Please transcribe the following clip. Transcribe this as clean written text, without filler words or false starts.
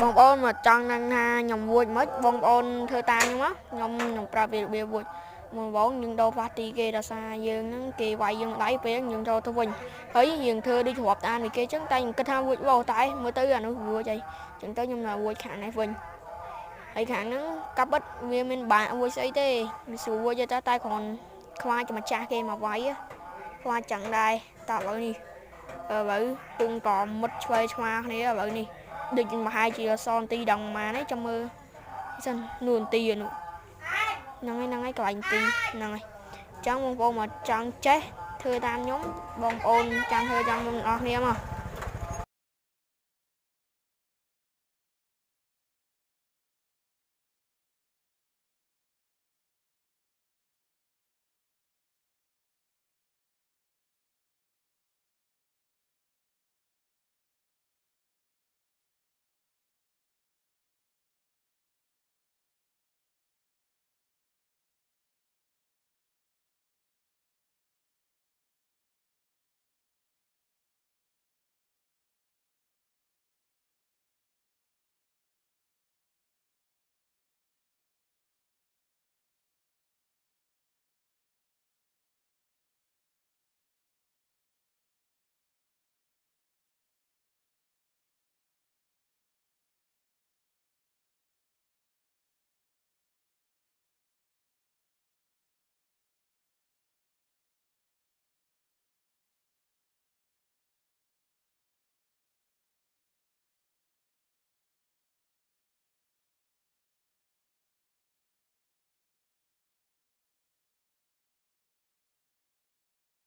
បងប្អូនមកចង់នឹងថាខ្ញុំវួចមិនបងប្អូនធ្វើតាមខ្ញុំមកខ្ញុំប្រាប់វារបៀបវួចមកបងយើងដូរប៉ាទីគេដល់សារយើងហ្នឹងគេវាយយើងដៃពេលយើងចូលទៅវិញហើយយើងធ្វើដូចរាប់តាមពីគេចឹងតែខ្ញុំគិតថាវួចបោតែមើលទៅអានោះវួចអីចឹងទៅខ្ញុំណាវួចខាងនេះវិញហើយខាងហ្នឹងកាប់បិទវាមានបាក់វួចស្អីទេវាស្រួលវួចតែគ្រាន់ខ្លាចតែម្ចាស់គេមកវាយខ្លាចចឹងដែរតើឥឡូវនេះឥឡូវពុងតមុតឆ្វេងឆ្មាគ្នាឥឡូវនេះដូចមហាជាសនទីដងម៉ានេះចាំមើលសិននួនទីនោះហ្នឹងហើយកន្លែងទីហ្នឹងហើយចឹងបងប្អូនមកចង់ចេះធ្វើតាមខ្ញុំបងប្អូនចាំធ្វើចាំខ្ញុំអស់គ្នាមក